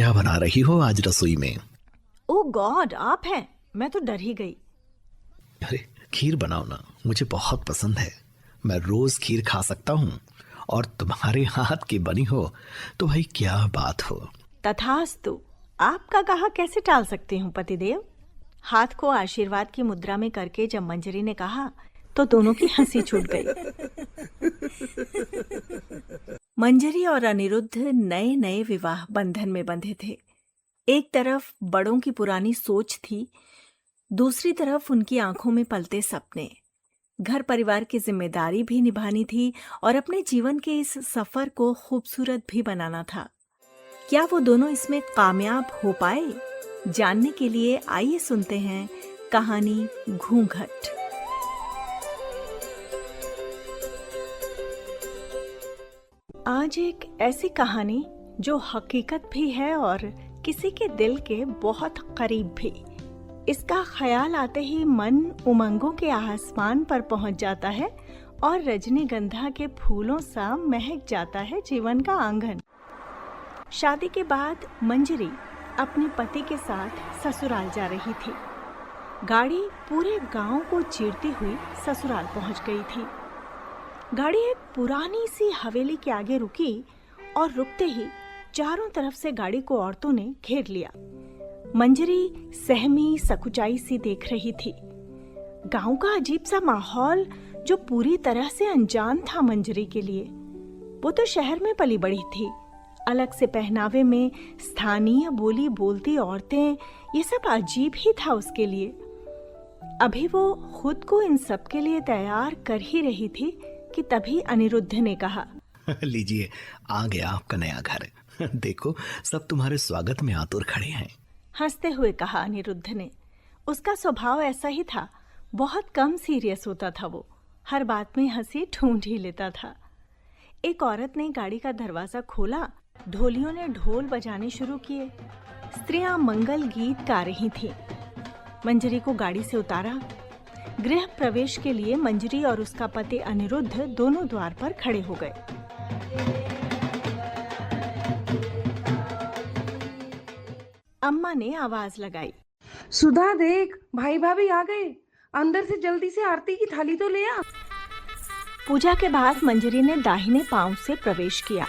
क्या बना रही हो आज रसोई में? ओह गॉड, आप हैं? मैं तो डर ही गई। अरे खीर बनाओ ना, मुझे बहुत पसंद है। मैं रोज खीर खा सकता हूँ और तुम्हारे हाथ की बनी हो तो भाई क्या बात हो। तथास्तु, आपका कहा कैसे टाल सकती हूँ पतिदेव। हाथ को आशीर्वाद की मुद्रा में करके जब मंजरी ने कहा तो दोनों की हंसी छूट गई। मंजरी और अनिरुद्ध नए नए विवाह बंधन में बंधे थे। एक तरफ बड़ों की पुरानी सोच थी, दूसरी तरफ उनकी आंखों में पलते सपने। घर परिवार की जिम्मेदारी भी निभानी थी और अपने जीवन के इस सफर को खूबसूरत भी बनाना था। क्या वो दोनों इसमें कामयाब हो पाए? जानने के लिए आइए सुनते हैं कहानी घूंघट। आज एक ऐसी कहानी जो हकीकत भी है और किसी के दिल के बहुत करीब भी। इसका ख्याल आते ही मन उमंगों के आसमान पर पहुंच जाता है और रजनीगंधा के फूलों सा महक जाता है जीवन का आंगन। शादी के बाद मंजरी अपने पति के साथ ससुराल जा रही थी। गाड़ी पूरे गांव को चीरती हुई ससुराल पहुंच गई थी। गाड़ी एक पुरानी सी हवेली के आगे रुकी और रुकते ही चारों तरफ से गाड़ी को औरतों ने घेर लिया। मंजरी सहमी सकुचाई सी देख रही थी। गांव का अजीब सा माहौल जो पूरी तरह से अनजान था मंजरी के लिए। वो तो शहर में पली बड़ी थी, अलग से पहनावे में, स्थानीय बोली बोलती औरतें, ये सब अजीब ही था उसके लिए। अभी वो खुद को इन सब के लिए तैयार कर ही रही थी कि तभी अनिरुद्ध ने कहा, लीजिए आ गया आपका नया घर। देखो सब तुम्हारे स्वागत में आतुर खड़े हैं। हंसते हुए कहा अनिरुद्ध ने। उसका स्वभाव ऐसा ही था, बहुत कम सीरियस होता था वो, हर बात में हंसी ढूंढ ही लेता था। एक औरत ने गाड़ी का दरवाजा खोला, ढोलियों ने ढोल बजाने शुरू किए, स्त्रियां मंगल गीत गा रही थीं। मंजरी को गाड़ी से उतारा। गृह प्रवेश के लिए मंजरी और उसका पति अनिरुद्ध दोनों द्वार पर खड़े हो गए। अम्मा ने आवाज लगाई, सुधा देख, भाई भाभी आ गए, अंदर से जल्दी से आरती की थाली तो ले आ। पूजा के बाद मंजरी ने दाहिने पांव से प्रवेश किया।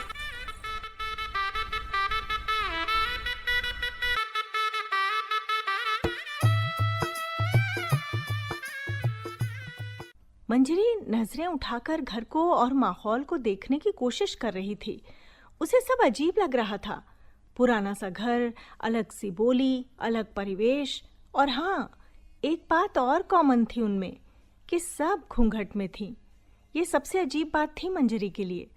मंजरी नजरें उठाकर घर को और माहौल को देखने की कोशिश कर रही थी। उसे सब अजीब लग रहा था। पुराना सा घर, अलग सी बोली, अलग परिवेश, और हाँ, एक बात और कॉमन थी उनमें कि सब घूंघट में थी। ये सबसे अजीब बात थी मंजरी के लिए।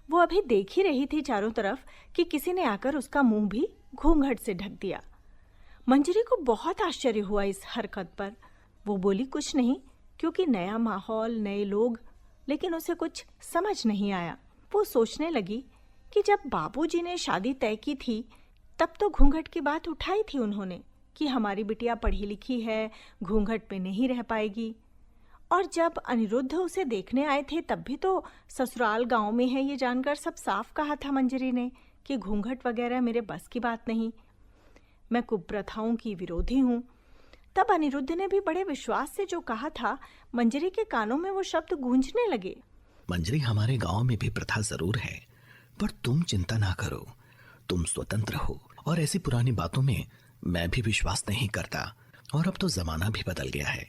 वो अभी देख ही रही थी चारों तरफ कि किसी ने आकर उसका मुंह भी घूंघट से ढक दिया। मंजरी को बहुत आश्चर्य हुआ इस हरकत पर। वो बोली कुछ नहीं, क्योंकि नया माहौल, नए लोग, लेकिन उसे कुछ समझ नहीं आया। वो सोचने लगी कि जब बाबूजी ने शादी तय की थी तब तो घूंघट की बात उठाई थी उन्होंने कि हमारी बिटिया पढ़ी लिखी है, घूंघट में नहीं रह पाएगी। और जब अनिरुद्ध उसे देखने आए थे तब भी तो ससुराल गांव में है ये जानकर सब साफ कहा था मंजरी ने कि घूंघट वगैरह मेरे बस की बात नहीं, मैं कुप्रथाओं की विरोधी हूँ। तब अनिरुद्ध ने भी बड़े विश्वास से जो कहा था, मंजरी के कानों में वो शब्द गूंजने लगे। मंजरी, हमारे गांव में भी प्रथा जरूर है, पर तुम चिंता ना करो, तुम स्वतंत्र हो और ऐसी पुरानी बातों में मैं भी विश्वास नहीं करता, और अब तो जमाना भी बदल गया है।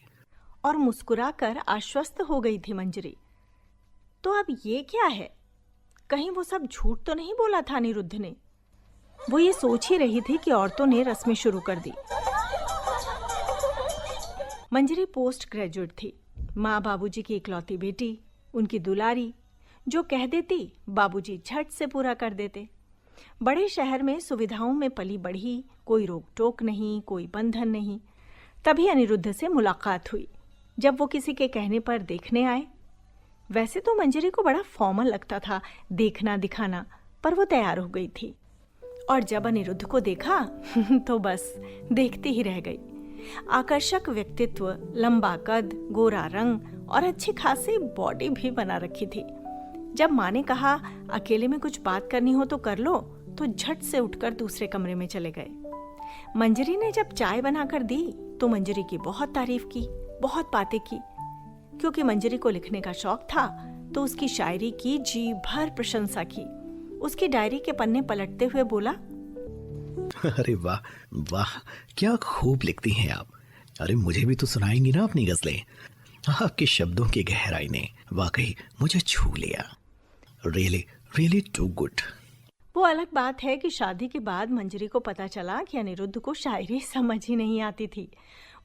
और मुस्कुराकर आश्वस्त हो गई थी मंजरी। तो अब ये क्या है? कहीं वो सब झूठ तो नहीं बोला था अनिरुद्ध ने? वो ये सोच ही रही थी कि औरतों ने रस्में शुरू कर दी। मंजरी पोस्ट ग्रेजुएट थी, माँ बाबूजी की इकलौती बेटी, उनकी दुलारी, जो कह देती बाबूजी झट से पूरा कर देते। बड़े शहर में सुविधाओं में पली बढ़ी, कोई रोक टोक नहीं, कोई बंधन नहीं। तभी अनिरुद्ध से मुलाकात हुई जब वो किसी के कहने पर देखने आए। वैसे तो मंजरी को बड़ा फॉर्मल लगता था देखना दिखाना, पर वो तैयार हो गई थी। और जब अनिरुद्ध को देखा तो बस देखती ही रह गई। आकर्षक व्यक्तित्व, लंबा कद, गोरा रंग और अच्छी खासी बॉडी भी बना रखी थी। जब माँ ने कहा अकेले में कुछ बात करनी हो तो कर लो, तो झट से उठकर दूसरे कमरे में चले गए। मंजरी ने जब चाय बनाकर दी तो मंजरी की बहुत तारीफ की, बहुत बातें की। क्योंकि मंजरी को लिखने का शौक था तो उसकी शायरी की जी भर प्रशंसा की। उसकी डायरी के पन्ने पलटते हुए बोला, अरे वाह वाह, क्या खूब लिखती हैं आप। अरे मुझे भी तो सुनाएंगी ना अपनी गजलें। आपके शब्दों की गहराई ने वाकई मुझे छू लिया। Really really too good. वो अलग बात है कि शादी के बाद मंजरी को पता चला कि अनिरुद्ध को शायरी समझ ही नहीं आती थी।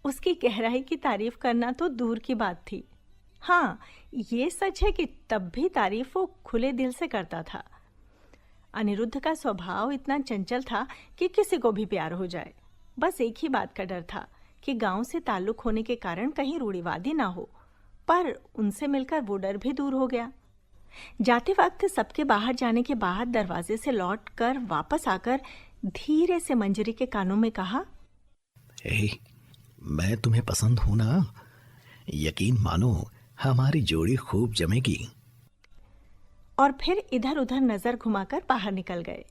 उसकी गहराई की तारीफ करना तो दूर की बात थी। हाँ, ये सच है कि तब भी तारीफ वो खुले दिल से करता था। अनिरुद्ध का स्वभाव इतना चंचल था कि किसी को भी प्यार हो जाए। बस एक ही बात का डर था कि गांव से ताल्लुक होने के कारण कहीं रूढ़िवादी ना हो। पर उनसे मिलकर वो डर भी दूर हो गया। जाते वक्त सबके बाहर जाने के बाद दरवाजे से लौटकर वापस आकर धीरे से मंजरी के कानों में कहा, मैं तुम्हें पसंद हूं ना। यकीन मानो हमारी जोड़ी खूब जमेगी। और फिर इधर उधर नजर घुमाकर बाहर निकल गए।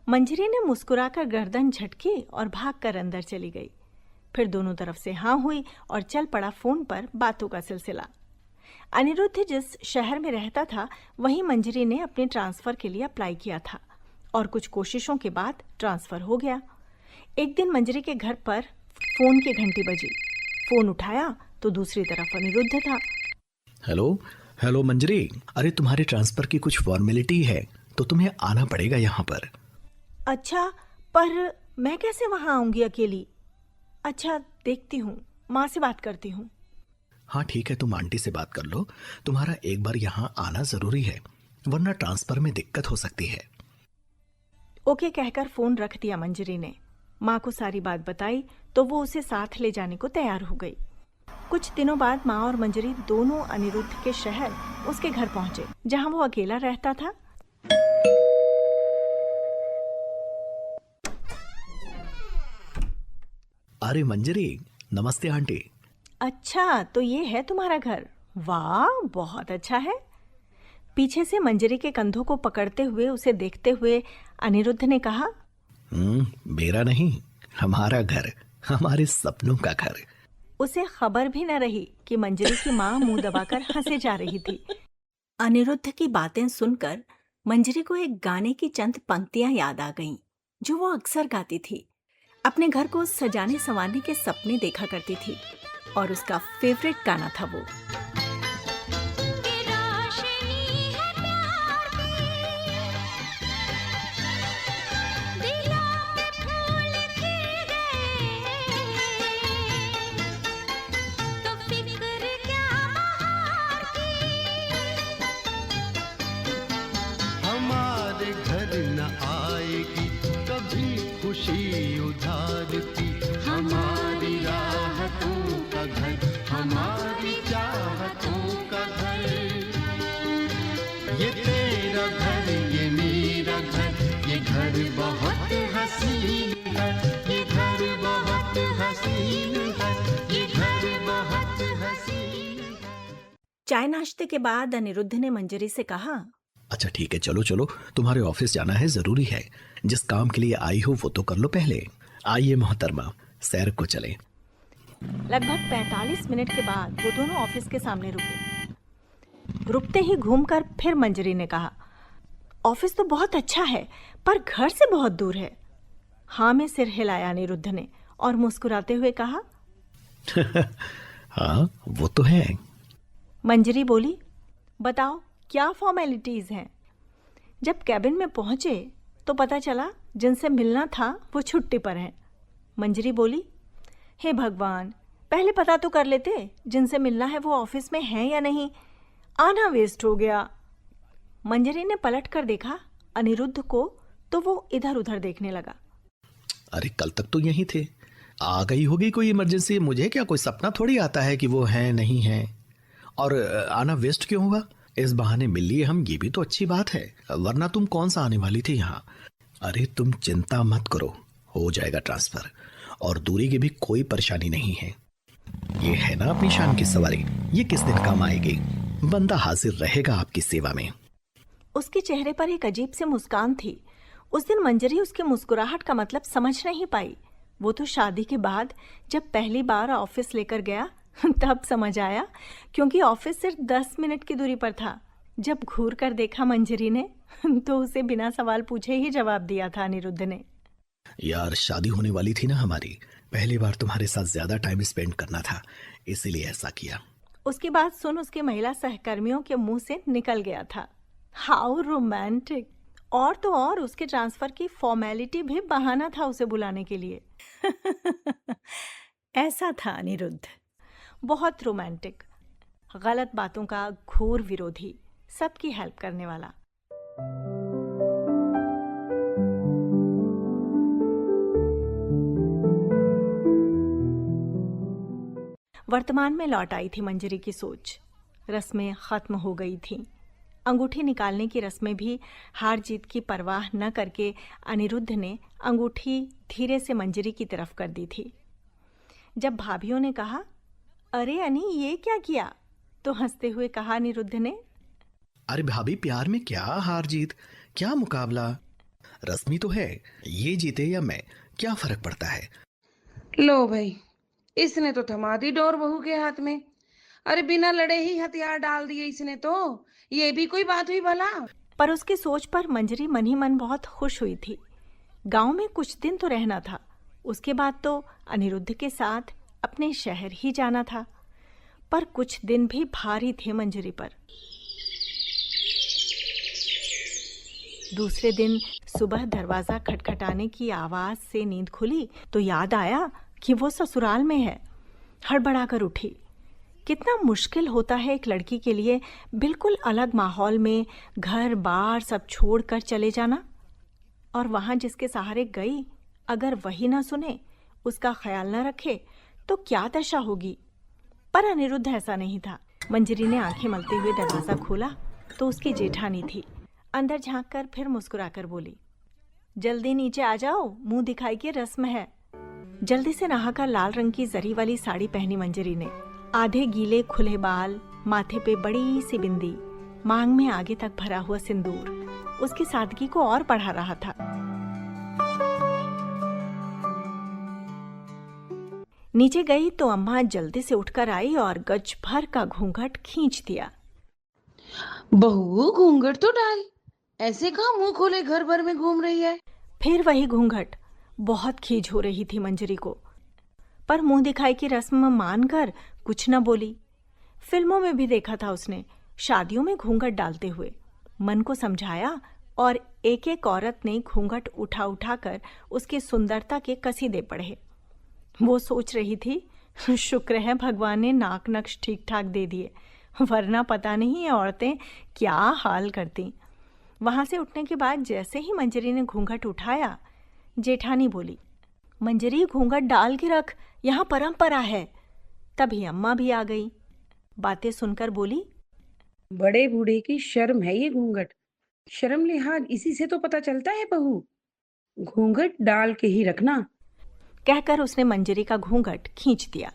मंजरी ने मुस्कुराकर गर्दन झटकी और भागकर अंदर चली गई। फिर दोनों तरफ से हाँ हुई और चल पड़ा फोन पर बातों का सिलसिला। अनिरुद्ध जिस शहर में रहता था वहीं मंजरी ने अपने ट्रांसफर के लिए अप्लाई किया था और कुछ कोशिशों के बाद ट्रांसफर हो गया। एक दिन मंजरी के घर पर फोन की घंटी बजी। फोन उठाया तो दूसरी तरफ अनिरुद्ध था। हेलो हेलो मंजरी, अरे तुम्हारे ट्रांसफर की कुछ फॉर्मेलिटी है तो तुम्हें आना पड़ेगा यहाँ पर। अच्छा, पर मैं कैसे वहां आऊंगी अकेली? अच्छा, देखती हूँ, माँ से बात करती हूँ। हाँ ठीक है, तुम आंटी से बात कर लो। तुम्हारा एक बार यहाँ आना जरूरी है, वरना ट्रांसफर में दिक्कत हो सकती है। ओके कहकर फोन रख दिया मंजरी ने। माँ को सारी बात बताई तो वो उसे साथ ले जाने को तैयार हो गई। कुछ दिनों बाद माँ और मंजरी दोनों अनिरुद्ध के शहर उसके घर पहुंचे, जहां वो अकेला रहता था। अरे मंजरी, नमस्ते आंटी। अच्छा, तो ये है तुम्हारा घर? वाह, बहुत अच्छा है। पीछे से मंजरी के कंधों को पकड़ते हुए उसे देखते हुए अनिरुद्ध ने कहा, मेरा नहीं, हमारा घर, हमारे सपनों का घर। उसे खबर भी न रही कि मंजरी की माँ मुंह दबाकर हंसे जा रही थी। अनिरुद्ध की बातें सुनकर मंजरी को एक गाने की चंद पंक्तियां याद आ गईं, जो वो अक्सर गाती थी। अपने घर को सजाने संवारने के सपने देखा करती थी और उसका फेवरेट गाना था वो। हमारे घर न आएगी कभी खुशी उधार की, हमारी राहतों का घर, हमारी चाहतों का घर। ये तेरा घर, ये मेरा घर, ये घर बहुत हसीन है, ये घर बहुत हसीन है, ये घर बहुत हसीन है। चाय नाश्ते के बाद अनिरुद्ध ने मंजरी से कहा, अच्छा ठीक है, चलो चलो, तुम्हारे ऑफिस जाना है, जरूरी है। जिस काम के लिए आई हो वो तो कर लो पहले। आइए मोहतरमा, सैर को चले। लगभग 45 मिनट के बाद वो दोनों ऑफिस के सामने रुके। रुकते ही घूमकर फिर मंजरी ने कहा, ऑफिस तो बहुत अच्छा है पर घर से बहुत दूर है। हाँ में सिर हिलाया अनिरुद्ध ने और मुस्कुराते हुए कहा, हाँ वो तो है। मंजरी बोली, बताओ क्या फॉर्मेलिटीज हैं? जब कैबिन में पहुंचे तो पता चला जिनसे मिलना था वो छुट्टी पर हैं। मंजरी बोली, हे भगवान, पहले पता तो कर लेते जिनसे मिलना है वो ऑफिस में हैं या नहीं, आना वेस्ट हो गया। मंजरी ने पलट कर देखा अनिरुद्ध को तो वो इधर उधर देखने लगा। अरे कल तक तो यहीं थे, आ गई होगी कोई इमरजेंसी। मुझे क्या कोई सपना थोड़ी आता है कि वो है नहीं है, और आना वेस्ट क्यों हुआ? इस बहाने मिल लिए हम, ये भी तो अच्छी बात है, वरना तुम कौन सा आने वाली थी यहाँ। अरे तुम चिंता मत करो, हो जाएगा ट्रांसफर, और दूरी की भी कोई परेशानी नहीं है। ये है ना अपनी शान की सवारी, ये किस दिन काम आएगी। बंदा हाजिर रहेगा आपकी सेवा में। उसके चेहरे पर एक अजीब सी मुस्कान थी। उस दिन मंजरी उसके मुस्कुराहट का मतलब समझ नहीं पाई। वो तो शादी के बाद जब पहली बार ऑफिस लेकर गया तब समझ आया, क्योंकि ऑफिस सिर्फ 10 मिनट की दूरी पर था। जब घूर कर देखा मंजरी ने तो उसे बिना सवाल पूछे ही जवाब दिया था अनिरुद्ध ने। यार, शादी होने वाली थी ना हमारी, पहली बार तुम्हारे साथ ज्यादा टाइम स्पेंड करना था, इसीलिए ऐसा किया। उसकी बात सुन उसके महिला सहकर्मियों के मुंह से निकल गया था, हाउ रोमांटिक। और तो और उसके ट्रांसफर की फॉर्मेलिटी भी बहाना था उसे बुलाने के लिए। ऐसा था अनिरुद्ध, बहुत रोमांटिक, गलत बातों का घोर विरोधी, सबकी हेल्प करने वाला। वर्तमान में लौट आई थी मंजरी की सोच। रस्में खत्म हो गई थीं। अंगूठी निकालने की रस्में भी हार जीत की परवाह न करके अनिरुद्ध ने अंगूठी धीरे से मंजरी की तरफ कर दी थी। जब भाभियों ने कहा, अरे अनी ये क्या किया, तो हंसते हुए कहा अनिरुद्ध ने, अरे भाभी, प्यार में क्या हार जीत, क्या मुकाबला, रस्मी तो है, ये जीते या मैं, क्या फर्क पड़ता है। लो भाई, इसने तो थमा दी डोर बहू के हाथ में। अरे बिना लड़े ही हथियार डाल दिए इसने तो, ये भी कोई बात हुई भला। पर उसकी सोच पर मंजरी मन ही मन बहुत खुश हुई थी। गांव में कुछ दिन तो रहना था, उसके बाद तो अनिरुद्ध के साथ अपने शहर ही जाना था। पर कुछ दिन भी भारी थे मंजरी पर। दूसरे दिन सुबह दरवाजा खटखटाने की आवाज से नींद खुली तो याद आया कि वो ससुराल में है। हड़बड़ा कर उठी। कितना मुश्किल होता है एक लड़की के लिए बिल्कुल अलग माहौल में घर बार सब छोड़कर चले जाना। और वहां जिसके सहारे गई, अगर वही ना सुने, उसका ख्याल ना रखे, तो क्या दशा होगी। पर अनिरुद्ध ऐसा नहीं था। मंजरी ने आंखें मलते हुए दरवाजा खोला तो उसकी जेठानी थी। अंदर झांक कर फिर मुस्कुराकर बोली, जल्दी नीचे आ जाओ, मुंह दिखाई की रस्म है। जल्दी से नहाकर लाल रंग की जरी वाली साड़ी पहनी मंजरी ने। आधे गीले खुले बाल, माथे पे बड़ी सी बिंदी, मांग में आगे तक भरा हुआ सिंदूर उसकी सादगी को और बढ़ा रहा था। नीचे गई तो अम्मा जल्दी से उठकर आई और गज भर का घूंघट खींच दिया। बहू घूंघट तो डाल, ऐसे कहाँ मुंह खोले घर भर में घूम रही है। फिर वही घूंघट। बहुत खीज हो रही थी मंजरी को, पर मुंह दिखाई की रस्म मानकर कुछ न बोली। फिल्मों में भी देखा था उसने, शादियों में घूंघट डालते हुए। मन को समझाया और एक एक औरत ने घूंघट उठा उठा कर उसकी सुंदरता के कसी दे पड़े। वो सोच रही थी, शुक्र है भगवान ने नाक नक्श ठीक ठाक दे दिए, वरना पता नहीं ये औरतें क्या हाल करती। वहां से उठने के बाद जैसे ही मंजरी ने घूंघट उठाया, जेठानी बोली, मंजरी घूंघट डाल के रख, यहाँ परंपरा है। तभी अम्मा भी आ गई। बातें सुनकर बोली, बड़े बूढ़े की शर्म है ये घूंघट, शर्म लिहाज इसी से तो पता चलता है बहू, घूंघट डाल के ही रखना। कहकर उसने मंजरी का घूंघट खींच दिया।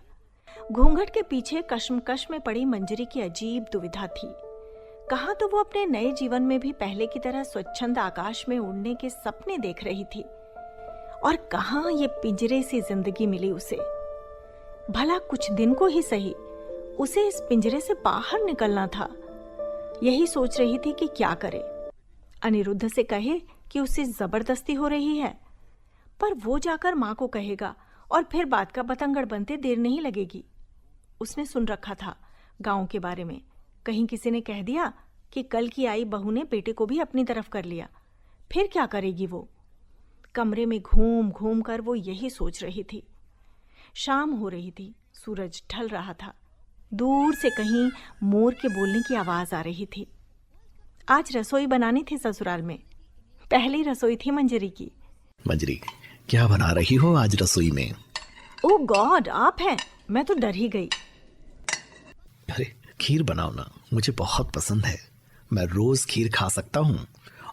घूंघट के पीछे कश्मकश में पड़ी मंजरी की अजीब दुविधा थी। कहाँ तो वो अपने नए जीवन में भी पहले की तरह स्वच्छंद आकाश में उड़ने के सपने देख रही थी, और कहाँ ये पिंजरे सी जिंदगी मिली उसे। भला कुछ दिन को ही सही, उसे इस पिंजरे से बाहर निकलना था। यही सोच रही थी कि क्या करे। अनिरुद्ध से कहे कि उससे जबरदस्ती हो रही है, पर वो जाकर माँ को कहेगा और फिर बात का बतंगड़ बनते देर नहीं लगेगी। उसने सुन रखा था गांव के बारे में, कहीं किसी ने कह दिया कि कल की आई बहू ने बेटे को भी अपनी तरफ कर लिया, फिर क्या करेगी वो। कमरे में घूम घूम कर वो यही सोच रही थी। शाम हो रही थी, सूरज ढल रहा था। दूर से कहीं मोर के बोलने की आवाज आ रही थी। आज रसोई बनानी थी ससुराल में, पहली रसोई थी मंजरी की। मंजरी, क्या बना रही हो आज रसोई में? ओ गॉड, आप हैं? मैं तो डर ही गई। अरे खीर बनाओ ना, मुझे बहुत पसंद है। मैं रोज खीर खा सकता हूँ,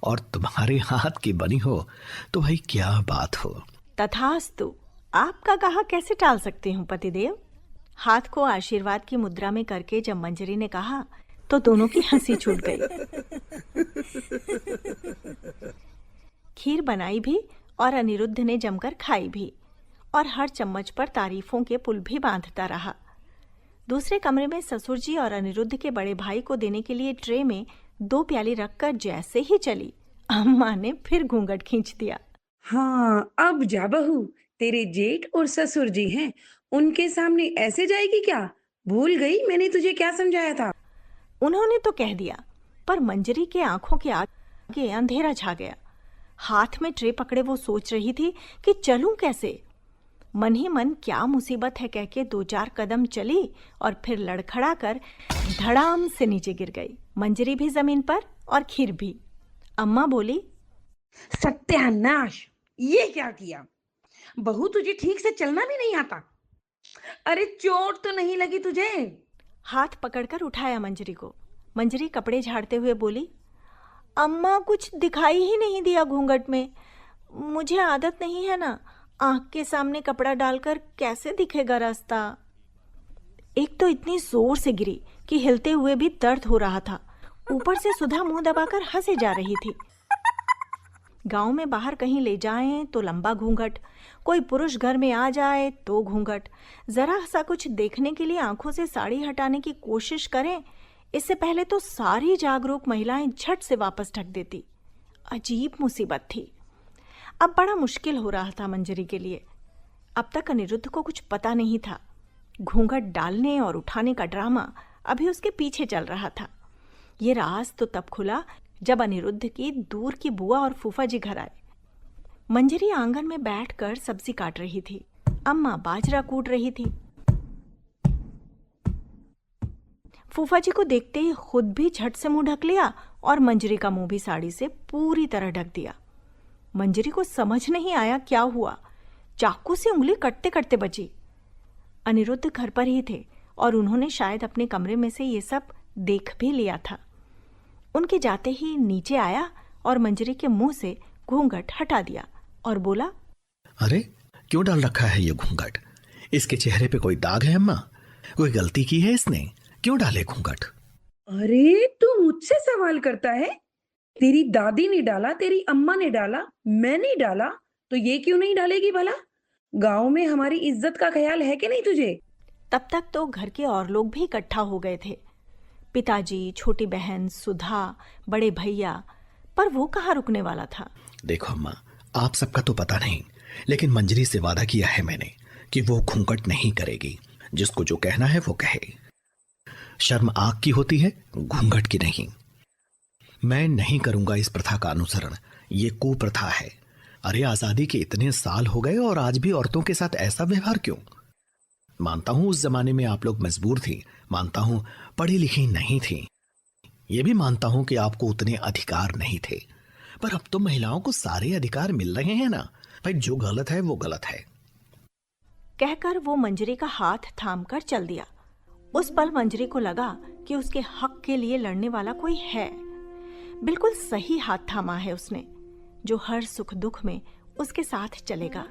और तुम्हारे हाथ की बनी हो तो भाई क्या बात हो। तथास्तु, आपका कहा कैसे टाल सकती हूँ पतिदेव। हाथ को आशीर्वाद की मुद्रा में करके जब मंजरी ने कहा तो दोनों की हंसी छूट गई। खीर बनाई भी और अनिरुद्ध ने जमकर खाई भी, और हर चम्मच पर तारीफों के पुल भी बांधता रहा। दूसरे कमरे में ससुर जी और अनिरुद्ध के बड़े भाई को देने के लिए ट्रे में 2 प्याली रखकर जैसे ही चली, अम्मा ने फिर घूंघट खींच दिया। हाँ, अब जा बहू, तेरे जेठ और ससुर जी हैं, उनके सामने ऐसे जाएगी क्या? भूल गई मैंने तुझे क्या समझाया था? उन्होंने तो कह दिया, पर मंजरी के आंखों के आगे अंधेरा छा गया। हाथ में ट्रे पकड़े वो सोच रही थी कि चलूं कैसे। मन ही मन क्या मुसीबत है कह के 2-4 कदम चली और फिर लड़खड़ा कर धड़ाम से नीचे गिर गई, मंजरी भी जमीन पर और खीर भी। अम्मा बोली, सत्यानाश, ये क्या किया? बहू, तुझे ठीक से चलना भी नहीं आता? अरे चोट तो नहीं लगी तुझे? हाथ पकड़कर उठाया मंजरी को। मंजरी कपड़े झाड़ते हुए बोली, अम्मा कुछ दिखाई ही नहीं दिया घूंघट में, मुझे आदत नहीं है ना, आंख के सामने कपड़ा डालकर कैसे दिखेगा रास्ता। एक तो इतनी जोर से गिरी कि हिलते हुए भी दर्द हो रहा था, ऊपर से सुधा मुंह दबाकर हंसे जा रही थी। गांव में बाहर कहीं ले जाएं तो लंबा घूंघट, कोई पुरुष घर में आ जाए तो घूंघट, जरा सा कुछ देखने के लिए आंखों से साड़ी हटाने की कोशिश करें, इससे पहले तो सारी जागरूक महिलाएं झट से वापस ढक देती। अजीब मुसीबत थी। अब बड़ा मुश्किल हो रहा था मंजरी के लिए। अब तक अनिरुद्ध को कुछ पता नहीं था। घूंघट डालने और उठाने का ड्रामा अभी उसके पीछे चल रहा था। ये राज तो तब खुला जब अनिरुद्ध की दूर की बुआ और फूफा जी घर आए। मंजरी आंगन में बैठकर सब्जी काट रही थी, अम्मा बाजरा कूट रही थी। फूफा जी को देखते ही खुद भी झट से मुंह ढक लिया और मंजरी का मुंह भी साड़ी से पूरी तरह ढक दिया। मंजरी को समझ नहीं आया क्या हुआ, चाकू से उंगली कटते कटते बची। अनिरुद्ध घर पर ही थे और उन्होंने शायद अपने कमरे में से ये सब देख भी लिया था। उनके जाते ही नीचे आया और मंजरी के मुंह से घूंघट हटा दिया और बोला, अरे क्यों डाल रखा है ये घूंघट? इसके चेहरे पे कोई दाग है अम्मा? कोई गलती की है इसने? क्यों डाले घूंघट? अरे तू मुझसे सवाल करता है? तेरी दादी ने डाला, तेरी अम्मा ने डाला, मैं नहीं डाला, तो ये क्यों नहीं डालेगी भला? गांव में हमारी इज्जत का ख्याल है कि नहीं तुझे? तब तक तो घर के और लोग भी इकट्ठा हो गए थे, पिताजी, छोटी बहन, सुधा, बड़े भैया, पर वो कहाँ रुकने वाला था। देखो अम्मा, आप सबका तो पता नहीं, लेकिन मंजरी से वादा किया है मैंने कि वो घूंघट नहीं करेगी। जिसको जो कहना है वो कहे। शर्म आग की होती है, घूंघट की नहीं। मैं नहीं करूंगा इस प्रथा का अनुसरण, ये कुप्रथा है। अरे आजादी के इतने साल हो गए और आज भी औरतों के साथ ऐसा व्यवहार क्यों? मानता हूं उस जमाने में आप लोग मजबूर थी, मानता हूं पढ़ी लिखी नहीं थी, ये भी मानता हूं कि आपको उतने अधिकार नहीं थे, पर अब तो महिलाओं को सारे अधिकार मिल रहे हैं ना भाई। जो गलत है वो गलत है। कहकर वो मंजरी का हाथ थामकर चल दिया। उस पल मंजरी को लगा कि उसके हक के लिए लड़ने वाला कोई है। बिल्कुल सही हाथ थामा है उसने, जो हर सुख दुख में उसके साथ चलेगा।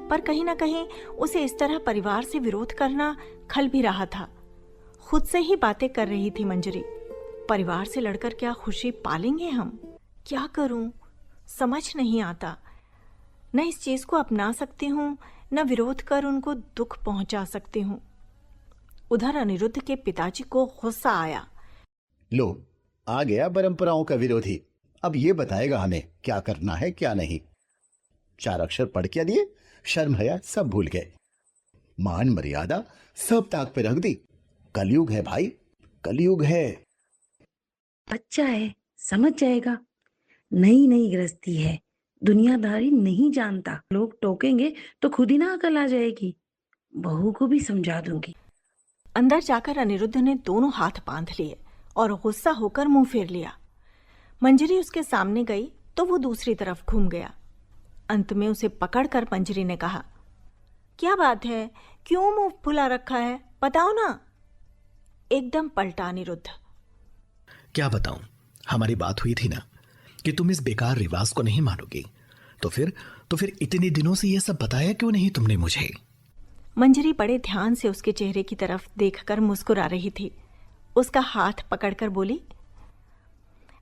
पर कहीं ना कहीं उसे इस तरह परिवार से विरोध करना खल भी रहा था। खुद से ही बातें कर रही थी मंजरी, परिवार से लड़कर क्या खुशी पालेंगे हम? क्या करूं, समझ नहीं आता। न इस चीज को अपना सकती हूँ, न विरोध कर उनको दुख पहुंचा सकती हूँ। उधर अनिरुद्ध के पिताजी को गुस्सा आया। लो, आ गया परंपराओं का विरोधी। अब ये बताएगा हमें क्या करना है क्या नहीं। 4 अक्षर पढ़ के दिए, शर्म हया सब भूल गए, मान मर्यादा सब ताक पे रख दी। कलयुग है भाई, कलयुग है। बच्चा है, समझ जाएगा। नई नई गृहस्थी है, दुनियादारी नहीं जानता। लोग टोकेंगे तो खुद ही ना अकल आ जाएगी। बहू को भी समझा दूंगी। अंदर जाकर अनिरुद्ध ने दोनों हाथ बांध लिए और गुस्सा होकर मुंह फेर लिया। मंजरी उसके सामने गई तो वो दूसरी तरफ घूम गया। अंत में उसे पकड़कर मंजरी ने कहा, क्या बात है, क्यों मुंह फुला रखा है, बताओ ना। एकदम पलटा अनिरुद्ध। क्या बताऊं, हमारी बात हुई थी ना कि तुम इस बेकार रिवाज को नहीं मानोगी, तो फिर इतने दिनों से ये सब बताया क्यों नहीं तुमने मुझे? मंजरी बड़े ध्यान से उसके चेहरे की तरफ देखकर मुस्कुरा रही थी। उसका हाथ पकड़कर बोली,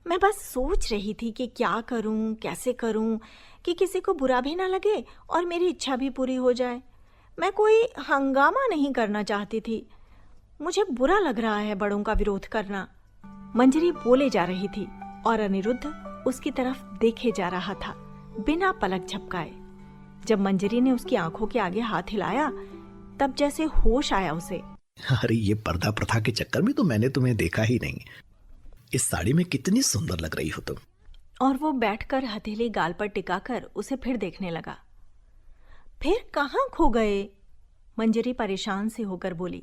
मैं बस सोच रही थी कि क्या करूं, कैसे करूं कि किसी को बुरा भी ना लगे और मेरी इच्छा भी पूरी हो जाए। मैं कोई हंगामा नहीं करना चाहती थी। मुझे बुरा लग रहा है बड़ों का विरोध करना। मंजरी बोले जा रही थी और अनिरुद्ध उसकी तरफ देखे जा रहा था बिना पलक झपकाए। जब मंजरी ने उसकी आंखों के आगे हाथ हिलाया तब जैसे होश आया उसे। अरे ये पर्दा प्रथा के चक्कर में तो मैंने तुम्हें देखा ही नहीं। इस साड़ी में कितनी सुंदर लग रही हो तुम। और वो बैठकर हथेली गाल पर टिकाकर उसे फिर देखने लगा। फिर कहाँ खो गए? मंजरी परेशान से होकर बोली।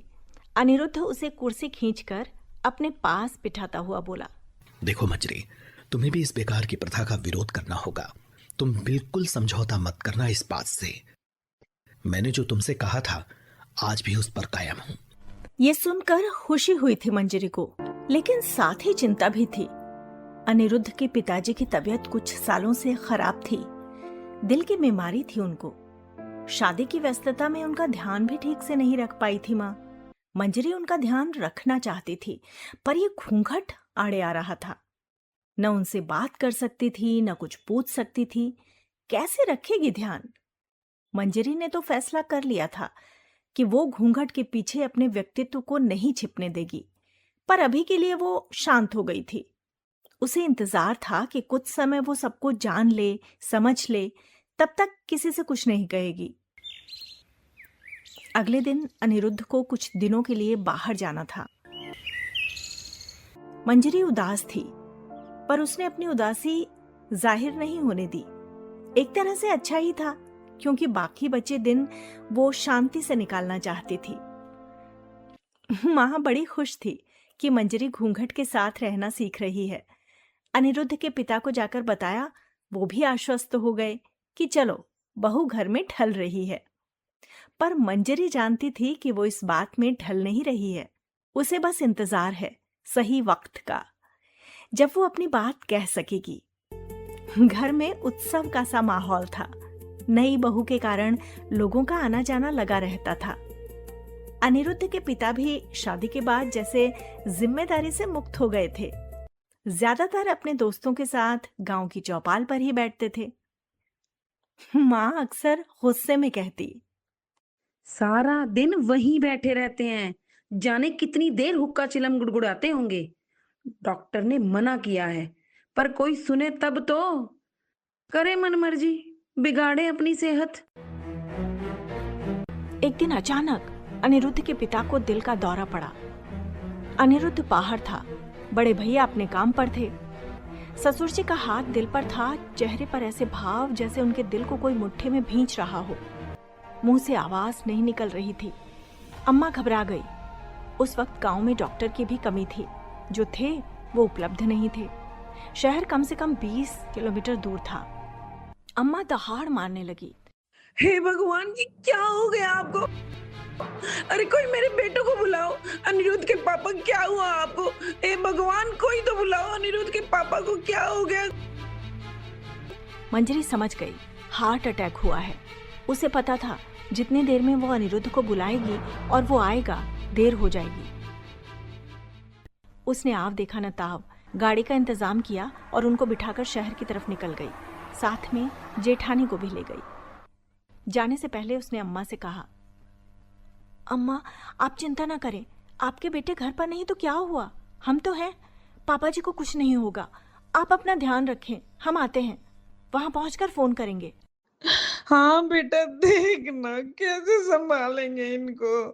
अनिरुद्ध उसे कुर्सी खींचकर अपने पास बिठाता हुआ बोला, देखो मंजरी, तुम्हें भी इस बेकार की प्रथा का विरोध करना होगा। तुम बिल्कुल समझौता मत करना इस बात से। मैंने जो तुमसे कहा था आज भी उस पर कायम हूं। ये सुनकर खुशी हुई थी मंजरी को, लेकिन साथ ही चिंता भी थी। अनिरुद्ध के पिताजी की तबीयत कुछ सालों से खराब थी। दिल की बीमारी थी उनको। शादी की व्यस्तता में उनका ध्यान भी ठीक से नहीं रख पाई थी माँ। मंजरी उनका ध्यान रखना चाहती थी, पर ये घूंघट आड़े आ रहा था। न उनसे बात कर सकती थी, न कुछ पूछ सकती थी। कैसे रखेगी ध्यान? मंजरी ने तो फैसला कर लिया था कि वो घूंघट के पीछे अपने व्यक्तित्व को नहीं छिपने देगी, पर अभी के लिए वो शांत हो गई थी। उसे इंतजार था कि कुछ समय वो सबको जान ले, समझ ले, तब तक किसी से कुछ नहीं कहेगी। अगले दिन अनिरुद्ध को कुछ दिनों के लिए बाहर जाना था। मंजरी उदास थी, पर उसने अपनी उदासी जाहिर नहीं होने दी। एक तरह से अच्छा ही था, क्योंकि बाकी बचे दिन वो शांति से निकालना चाहती थी। माँ बड़ी खुश थी कि मंजरी घूंघट के साथ रहना सीख रही है। अनिरुद्ध के पिता को जाकर बताया, वो भी आश्वस्त हो गए कि चलो बहू घर में ढल रही है। पर मंजरी जानती थी कि वो इस बात में ढल नहीं रही है। उसे बस इंतजार है सही वक्त का, जब वो अपनी बात कह सकेगी। घर में उत्सव का सा माहौल था। नई बहू के कारण लोगों का आना जाना लगा रहता था। अनिरुद्ध के पिता भी शादी के बाद जैसे जिम्मेदारी से मुक्त हो गए थे। ज्यादातर अपने दोस्तों के साथ गांव की चौपाल पर ही बैठते थे। माँ अक्सर गुस्से में कहती, सारा दिन वहीं बैठे रहते हैं, जाने कितनी देर हुक्का चिलम गुड़गुड़ाते होंगे। डॉक्टर ने मना किया है, पर कोई सुने तब तो। करे मनमर्जी, बिगाड़े अपनी सेहत। एक दिन अचानक अनिरुद्ध के पिता को दिल का दौरा पड़ा। अनिरुद्ध बाहर था, बड़े भैया अपने काम पर थे। ससुर जी का हाथ दिल पर था, चेहरे पर ऐसे भाव जैसे उनके दिल को कोई मुट्ठी में भींच रहा हो। मुंह से आवाज नहीं निकल रही थी। अम्मा घबरा गई। उस वक्त गांव में डॉक्टर की भी कमी थी। जो थे वो उपलब्ध नहीं थे। शहर कम से कम 20 किलोमीटर दूर था। अम्मा दहाड़ मारने लगी। हे भगवान, ये क्या हो गया आपको? अरे कोई मेरे बेटों को बुलाओ। अनिरुद्ध के पापा, क्या हुआ आपको? हे भगवान, कोई तो बुलाओ। अनिरुद्ध के पापा को क्या हो गया? मंजरी समझ गई हार्ट अटैक हुआ है। उसे पता था जितनी देर में वो अनिरुद्ध को बुलाएगी और वो आएगा, देर हो जाएगी। उसने आव देखा न ताव गाड़ी का इंतजाम किया और उनको बिठाकर शहर की तरफ निकल गई। साथ में जेठानी को भी ले गई। जाने से पहले उसने अम्मा से कहा, अम्मा आप चिंता ना करें, आपके बेटे घर पर नहीं तो क्या हुआ, हम तो हैं। पापा जी को कुछ नहीं होगा। आप अपना ध्यान रखें, हम आते हैं। वहां पहुंचकर फोन करेंगे। हाँ बेटा, देखना कैसे संभालेंगे इनको।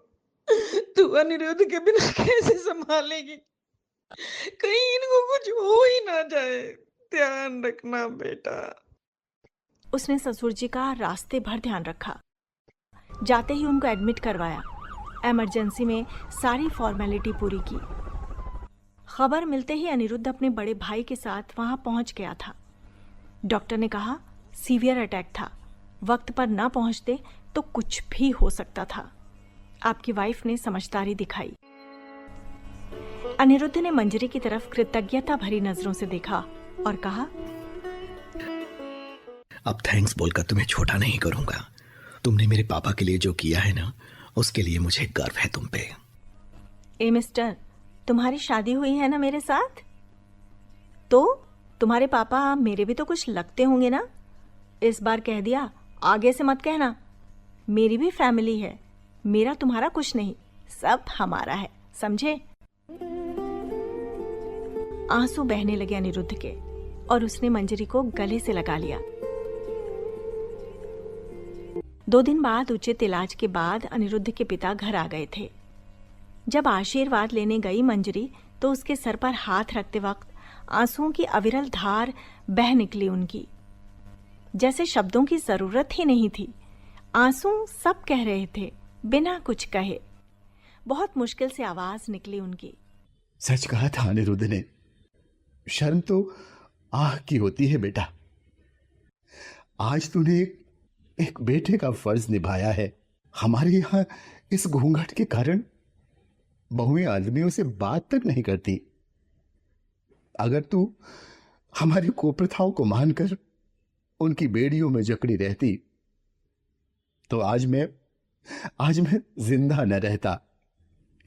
तू अनिरुद्ध के बिना कैसे संभालेगी? कहीं इनको कुछ हो ही ना जाए, ध्यान रखना बेटा। उसने ससुर जी का रास्ते भर ध्यान रखा। जाते ही उनको एडमिट करवाया। इमरजेंसी में सारी फॉर्मेलिटी पूरी की। खबर मिलते ही अनिरुद्ध अपने बड़े भाई के साथ वहां पहुंच गया था। डॉक्टर ने कहा सीवियर अटैक था, वक्त पर ना पहुंचते तो कुछ भी हो सकता था। आपकी वाइफ ने समझदारी दिखाई। अनिरुद्ध ने मंजरी की तरफ कृतज्ञता भरी नजरों से देखा और कहा, अब थैंक्स बोलकर तुम्हें छोटा नहीं करूंगा। तुमने मेरे पापा के लिए जो किया है ना, उसके लिए मुझे गर्व है तुम पे। ए मिस्टर, तुम्हारी शादी हुई है ना मेरे साथ? तो तुम्हारे पापा मेरे भी तो कुछ लगते होंगे ना? इस बार कह दिया, आगे से मत कहना। मेरी भी फैमिली है, मेरा तुम्हारा कुछ नहीं, सब हमारा है, समझे? आंसू बहने लगे अनिरुद्ध के और उसने मंजरी को गले से लगा लिया। 2 दिन बाद उचित इलाज के बाद अनिरुद्ध के पिता घर आ गए थे। जब आशीर्वाद लेने गई मंजरी तो उसके सर पर हाथ रखते वक्त आंसुओं की अविरल धार बह निकली उनकी, जैसे शब्दों की जरूरत ही नहीं थी। आंसू सब कह रहे थे बिना कुछ कहे। बहुत मुश्किल से आवाज निकली उनकी। सच कहा था अनिरुद्ध ने, शर्म तो आह की होती है बेटा। आज तूने एक बेटे का फर्ज निभाया है। हमारे यहाँ इस घूंघट के कारण बहुएं आदमियों से बात तक नहीं करती। अगर तू हमारी कुप्रथाओं को मानकर उनकी बेड़ियों में जकड़ी रहती तो आज मैं जिंदा न रहता।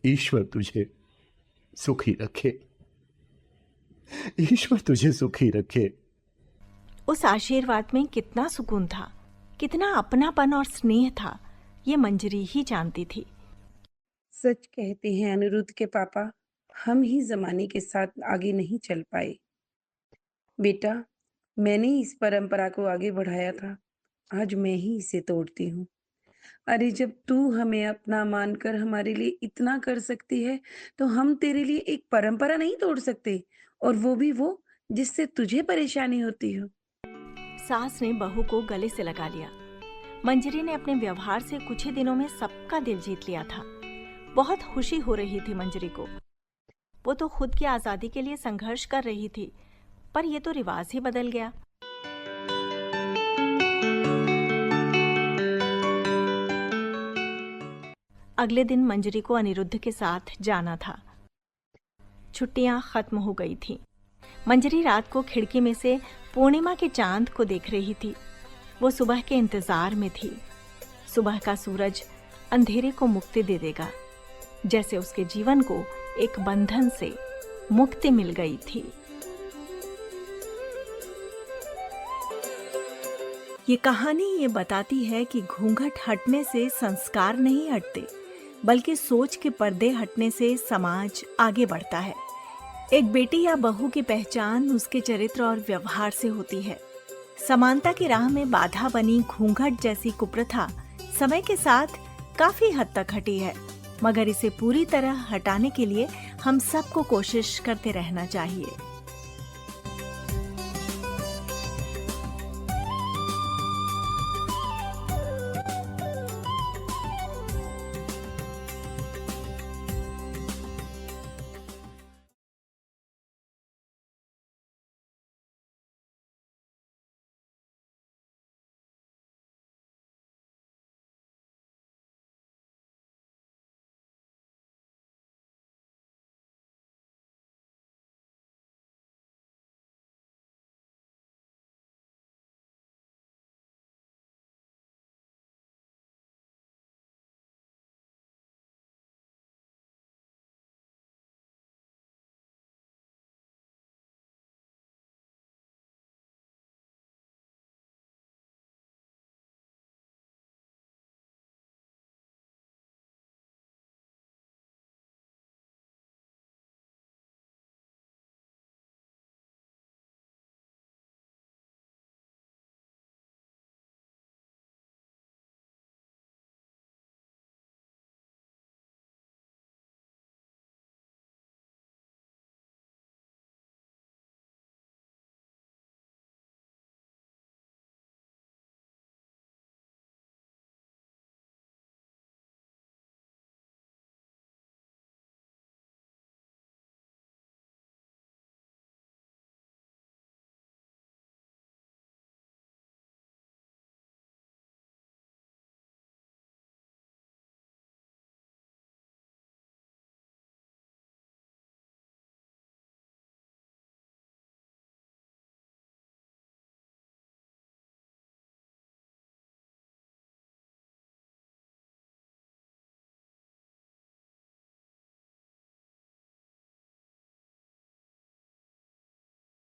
ईश्वर तुझे सुखी रखे, ईश्वर तुझे सुखी रखे। उस आशीर्वाद में कितना सुकून था, कितना अपनापन और स्नेह था, ये मंजरी ही जानती थी। सच कहते हैं अनिरुद्ध के पापा, हम ही जमाने के साथ आगे नहीं चल पाए। बेटा, मैंने इस परंपरा को आगे बढ़ाया था, आज मैं ही इसे तोड़ती हूँ। अरे जब तू हमें अपना मानकर हमारे लिए इतना कर सकती है, तो हम तेरे लिए एक परंपरा नहीं तोड़ सकते, और वो भी वो जिससे तुझे परेशानी होती हो। सास ने बहू को गले से लगा लिया। मंजरी ने अपने व्यवहार से कुछ ही दिनों में सबका दिल जीत लिया था। बहुत खुशी हो रही थी मंजरी को। वो तो खुद की आजादी के लिए संघर्ष कर रही थी, पर ये तो रिवाज ही बदल गया। अगले दिन मंजरी को अनिरुद्ध के साथ जाना था। छुट्टियां खत्म हो गई थीं। मंजरी रात को खिड़की में से पूर्णिमा के चांद को देख रही थी। वो सुबह के इंतजार में थी। सुबह का सूरज अंधेरे को मुक्ति दे देगा, जैसे उसके जीवन को एक बंधन से मुक्ति मिल गई थी। ये कहानी ये बताती है कि घूंघट हटने से संस्कार नहीं हटते, बल्कि सोच के पर्दे हटने से समाज आगे बढ़ता है। एक बेटी या बहू की पहचान उसके चरित्र और व्यवहार से होती है। समानता की राह में बाधा बनी घूंघट जैसी कुप्रथा समय के साथ काफी हद तक हटी है, मगर इसे पूरी तरह हटाने के लिए हम सबको कोशिश करते रहना चाहिए।